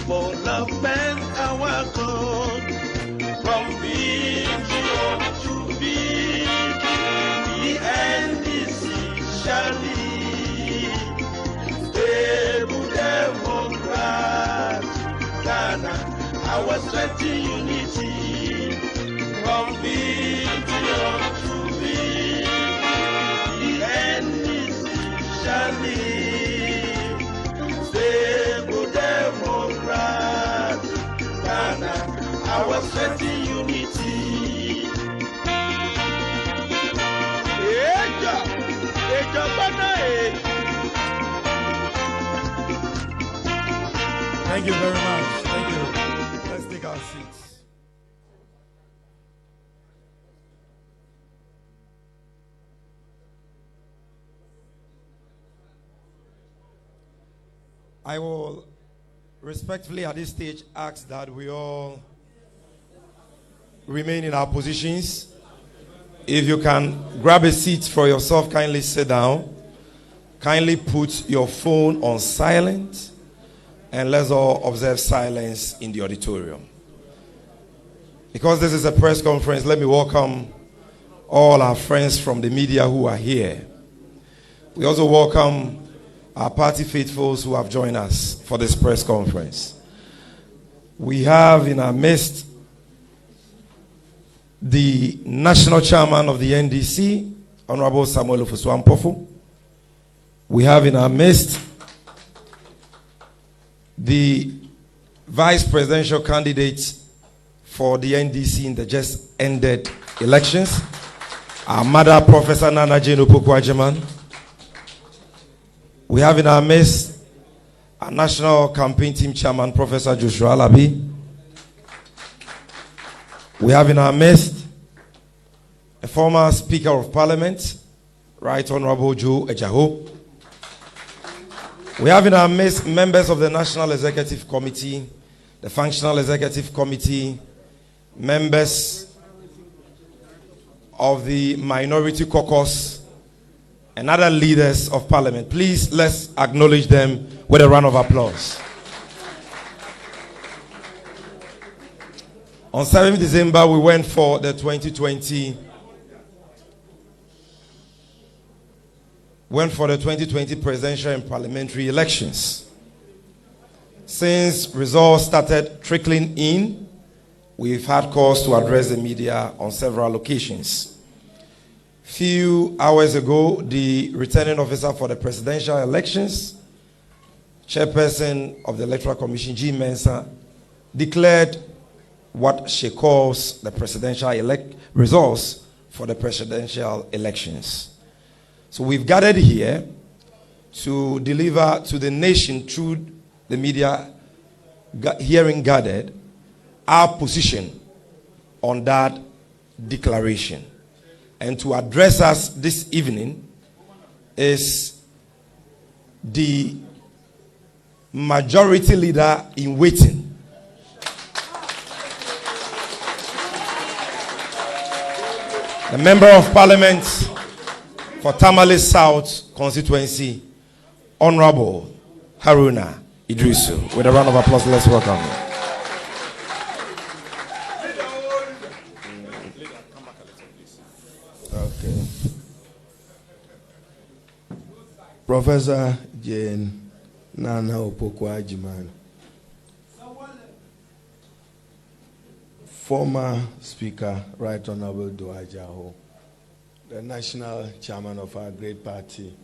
for love meant our God. From victory to victory, the NDC shall lead. Stable democrat, Ghana, our strength in unity. From victory to victory, the NDC shall lead. Stable democrat, Ghana, our strength in unity. Thank you very much. Thank you. Let's take our seats. I will respectfully at this stage ask that we all remain in our positions. If you can grab a seat for yourself, kindly sit down. Kindly put your phone on silent, and let's all observe silence in the auditorium. Because this is a press conference, let me welcome all our friends from the media who are here. We also welcome our party faithfuls who have joined us for this press conference. We have in our midst the National Chairman of the NDC, Honorable Samuel Ofosu-Ampofo. We have in our midst the Vice Presidential candidate for the NDC in the just ended elections, our mother, Professor Nana Jane Opoku-Agyeman. We have in our midst our National Campaign Team Chairman, Professor Joshua Alabi. We have in our midst a former Speaker of Parliament, Right Honorable Joe Ejaho. We have in our midst members of the National Executive Committee, the Functional Executive Committee, members of the Minority Caucus, and other leaders of Parliament. Please, let's acknowledge them with a round of applause. On 7th December, we went for the 2020 presidential and parliamentary elections. Since results started trickling in, we've had cause to address the media on several occasions. Few hours ago, the returning officer for the presidential elections, chairperson of the Electoral Commission, G. Mensah, declared what she calls the presidential results for the presidential elections. So we've gathered here to deliver to the nation through the media hearing gathered our position on that declaration. And to address us this evening is the majority leader in waiting, the Member of Parliament for Tamale South constituency, Honorable Haruna Idrisu. With a round of applause, let's welcome him. Okay. Professor Jane Nana Opoku-Agyeman, former Speaker Right Honorable Joe Ejaho, the National Chairman of our great party,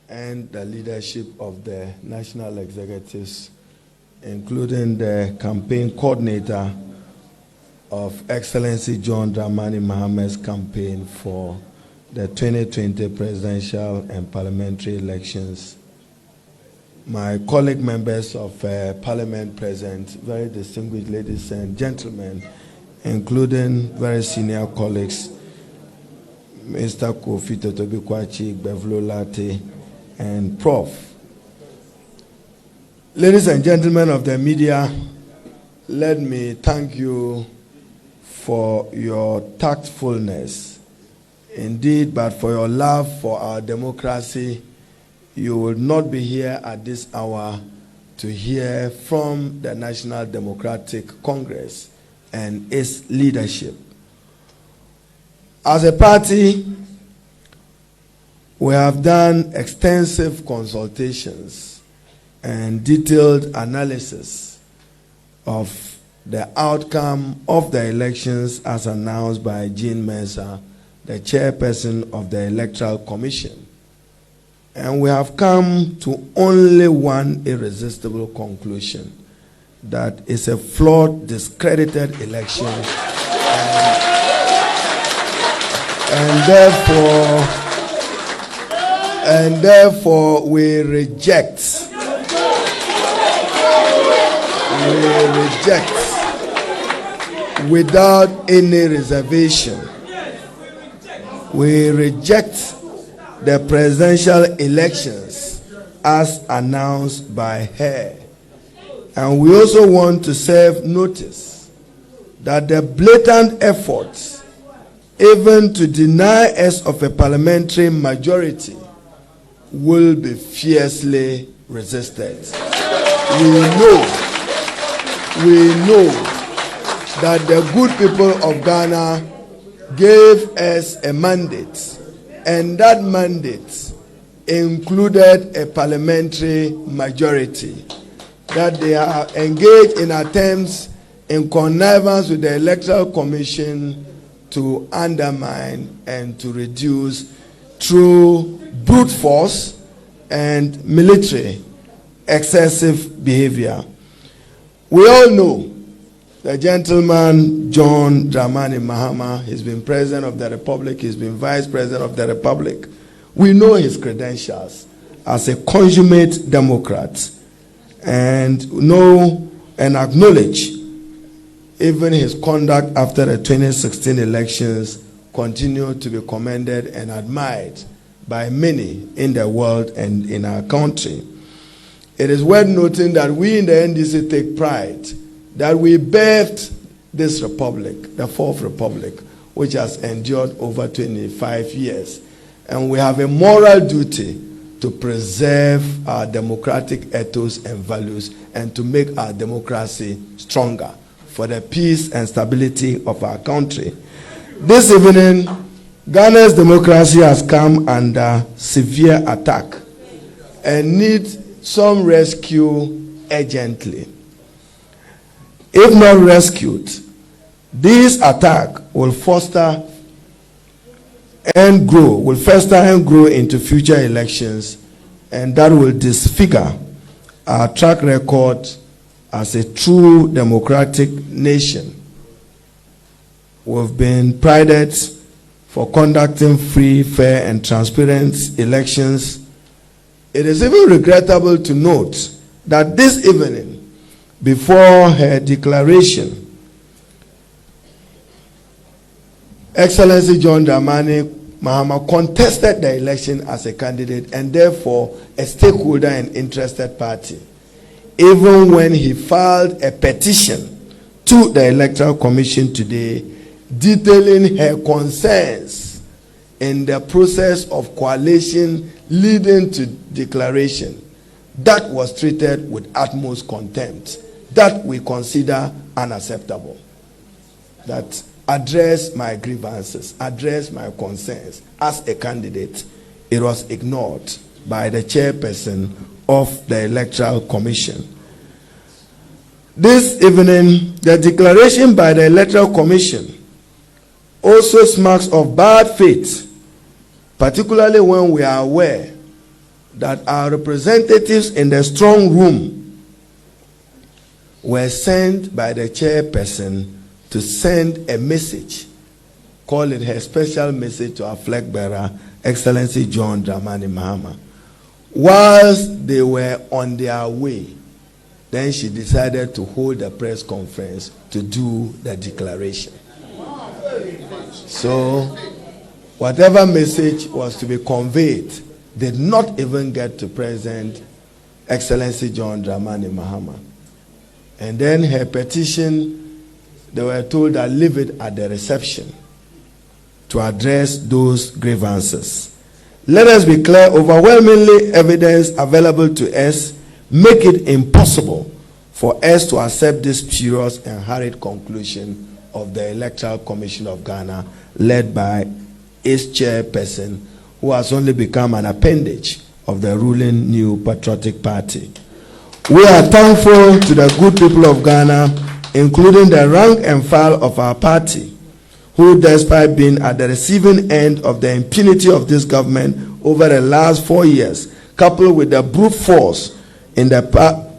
and the leadership of the national executives, including the campaign coordinator of Excellency John Dramani Mahama's campaign for the 2020 presidential and parliamentary elections. My colleague members of Parliament present, very distinguished ladies and gentlemen, including very senior colleagues, Mr. Kofi Totobi-Kwachi, Bevlo Latte, and Prof. Ladies and gentlemen of the media, let me thank you for your tactfulness. Indeed, but for your love for our democracy, you will not be here at this hour to hear from the National Democratic Congress and its leadership. As a party, we have done extensive consultations and detailed analysis of the outcome of the elections as announced by Jean Mensah, the chairperson of the Electoral Commission. And we have come to only one irresistible conclusion, that it's a flawed, discredited election. And therefore we reject without any reservation. We reject the presidential elections as announced by her. And we also want to serve notice that the blatant efforts even to deny us of a parliamentary majority will be fiercely resisted. We know that the good people of Ghana gave us a mandate, and that mandate included a parliamentary majority, that they are engaged in attempts in connivance with the Electoral Commission to undermine and to reduce through brute force and military excessive behavior. We all know the gentleman John Dramani Mahama. He's been president of the Republic, he's been vice president of the Republic. We know his credentials as a consummate Democrat, and know and acknowledge even his conduct after the 2016 elections continued to be commended and admired by many in the world and in our country. It is worth noting that we in the NDC take pride that we birthed this republic, the Fourth Republic, which has endured over 25 years. And we have a moral duty to preserve our democratic ethos and values and to make our democracy stronger for the peace and stability of our country. This evening, Ghana's democracy has come under severe attack and needs some rescue urgently. If not rescued, this attack will fester and grow into future elections, and that will disfigure our track record as a true democratic nation. We've been prided for conducting free, fair, and transparent elections. It is even regrettable to note that this evening, before her declaration, Excellency John Dramani Mahama contested the election as a candidate and therefore a stakeholder and interested party, even when he filed a petition to the Electoral Commission today detailing her concerns in the process of coalition leading to declaration. That was treated with utmost contempt. That we consider unacceptable. That address my grievances, address my concerns as a candidate, it was ignored by the chairperson of the Electoral Commission. This evening, the declaration by the Electoral Commission also smacks of bad faith, particularly when we are aware that our representatives in the strong room were sent by the chairperson to send a message, call it her special message to our flag bearer, Excellency John Dramani Mahama. Whilst they were on their way, then she decided to hold a press conference to do the declaration. So, whatever message was to be conveyed did not even get to President Excellency John Dramani Mahama. And then her petition, they were told that leave it at the reception to address those grievances. Let us be clear, overwhelmingly evidence available to us make it impossible for us to accept this spurious and hurried conclusion of the Electoral Commission of Ghana, led by its chairperson, who has only become an appendage of the ruling New Patriotic Party. We are thankful to the good people of Ghana, including the rank and file of our party, who, despite being at the receiving end of the impunity of this government over the last 4 years, coupled with the brute force in the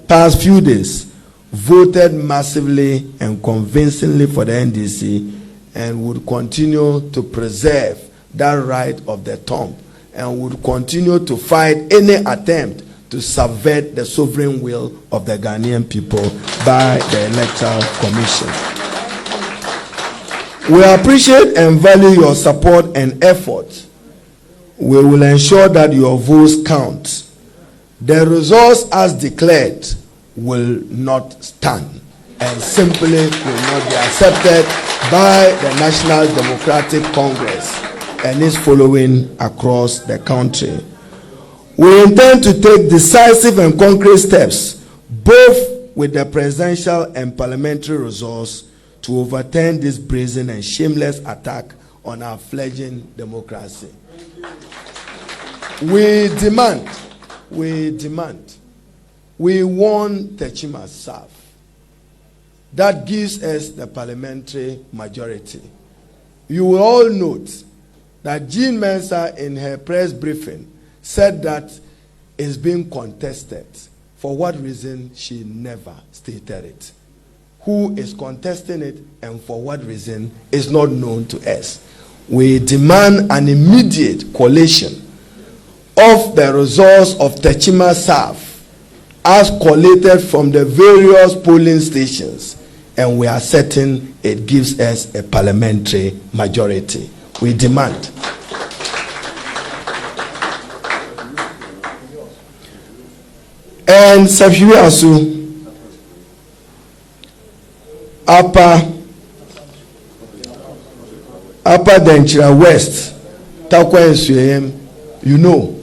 past few days, voted massively and convincingly for the NDC and would continue to preserve that right of the tomb and would continue to fight any attempt to subvert the sovereign will of the Ghanaian people by the Electoral Commission. We appreciate and value your support and effort. We will ensure that your votes count. The results as declared will not stand and simply will not be accepted by the National Democratic Congress and its following across the country. We intend to take decisive and concrete steps, both with the presidential and parliamentary results, to overturn this brazen and shameless attack on our fledgling democracy. We want Techima serve. That gives us the parliamentary majority. You will all note that Jean Mensah, in her press briefing, said that it's being contested. For what reason, she never stated it. Who is contesting it and for what reason is not known to us. We demand an immediate collation of the results of Techima Serve as collated from the various polling stations, and we are certain it gives us a parliamentary majority. We demand. And Safiasu Upper Denchira West, Takwa and Suyem, you know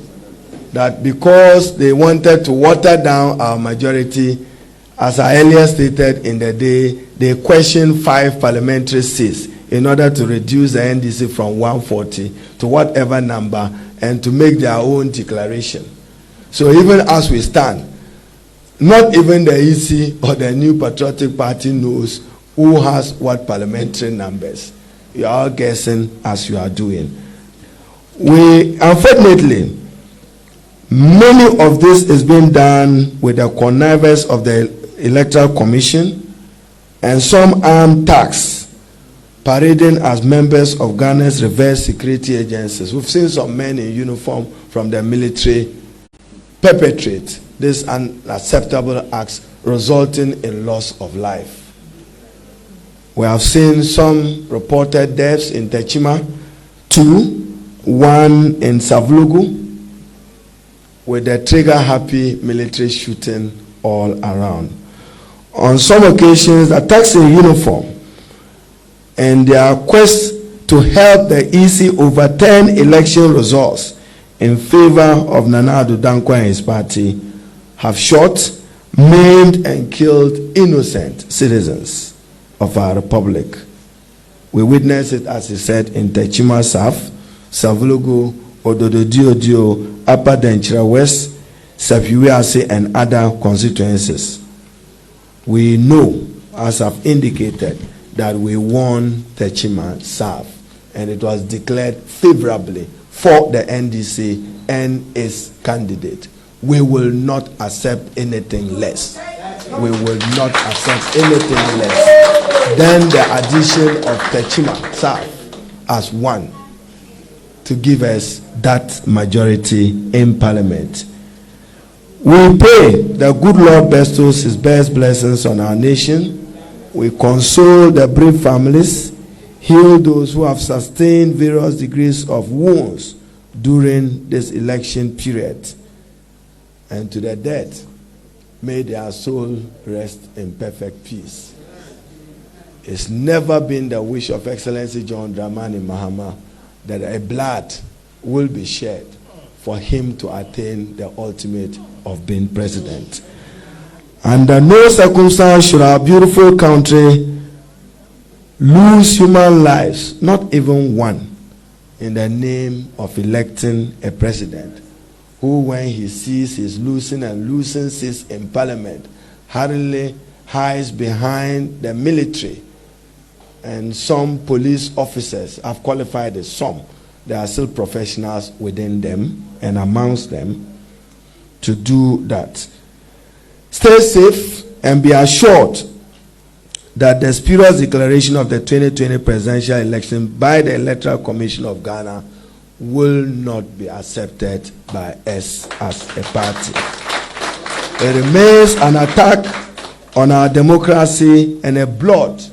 that because they wanted to water down our majority, as I earlier stated in the day, they questioned 5 parliamentary seats in order to reduce the NDC from 140 to whatever number and to make their own declaration. So even as we stand, not even the EC or the New Patriotic Party knows who has what parliamentary numbers. You are all guessing as you are doing. We, unfortunately, many of this is being done with the connivance of the Electoral Commission and some armed thugs parading as members of Ghana's reverse security agencies. We've seen some men in uniform from the military perpetrate these unacceptable acts, resulting in loss of life. We have seen some reported deaths in Techima, 2, 1 in Savlugu, with the trigger-happy military shooting all around. On some occasions, attacks in uniform and their quest to help the EC overturn election results in favor of Nana Addo Dankwa and his party have shot, maimed, and killed innocent citizens of our republic. We witnessed it, as he said, in Techima South, Savlugu, Ododo-Diodio, Upper Denchira West, Sapiwiase, and other constituencies. We know, as I've indicated, that we won Techima South, and it was declared favorably for the NDC and its candidate. We will not accept anything less. We will not accept anything less than the addition of Techima South as one to give us that majority in Parliament. We pray the good Lord bestows his best blessings on our nation. We console the bereaved families, heal those who have sustained various degrees of wounds during this election period. And to the dead, may their soul rest in perfect peace. It's never been the wish of Excellency John Dramani Mahama that a blood will be shed for him to attain the ultimate of being president. Under no circumstance should our beautiful country lose human lives, not even one, in the name of electing a president who, when he sees his losing and losing seats in parliament, hurriedly hides behind the military and some police officers. I've qualified as some. There are still professionals within them and amongst them to do that. Stay safe and be assured that the spurious declaration of the 2020 presidential election by the Electoral Commission of Ghana will not be accepted by us as a party. It remains an attack on our democracy and a blot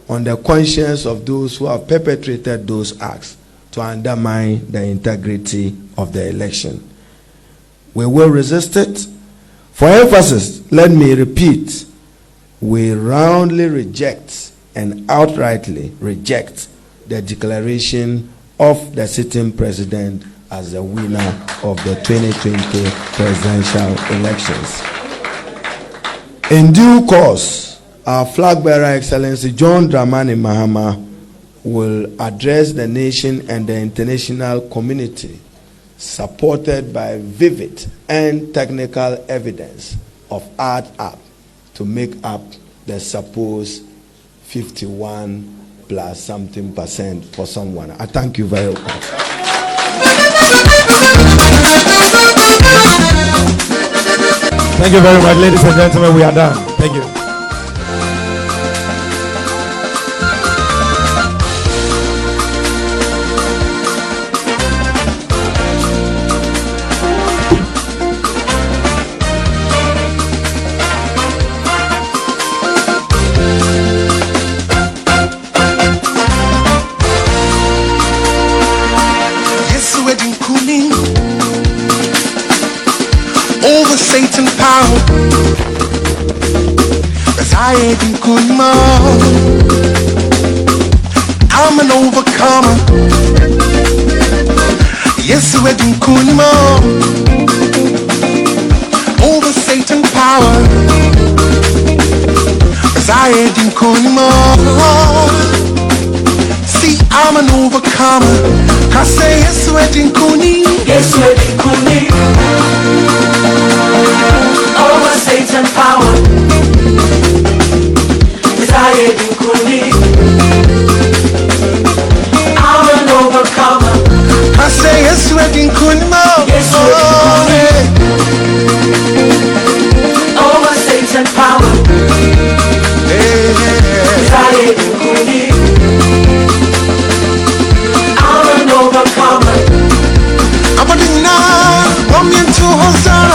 on the conscience of those who have perpetrated those acts to undermine the integrity of the election. We will resist it. For emphasis, let me repeat, we roundly reject and outrightly reject the declaration of the sitting president as the winner of the 2020 presidential elections. In due course, our flag bearer, Excellency John Dramani Mahama, will address the nation and the international community, supported by vivid and technical evidence of add up to make up the supposed 51 plus something percent for someone. I thank you very much. Thank you very much, ladies and gentlemen. We are done. Thank you. Over Satan power, cause I ain't been good enough. I'm an overcomer. Yes, we're doing good enough. Over Satan power, cause I ain't been good enough. See, I'm an overcomer. Cause say yes, we're doing good enough. Yes, we're doing good enough. Over Satan power, cause I ain't been good. I'm an overcomer. I say yes, we're doing good enough. Yes, we're doing good. Over Satan power, cause I ain't been good. I'm an overcomer. I'm a dinner, I'm into Hosanna.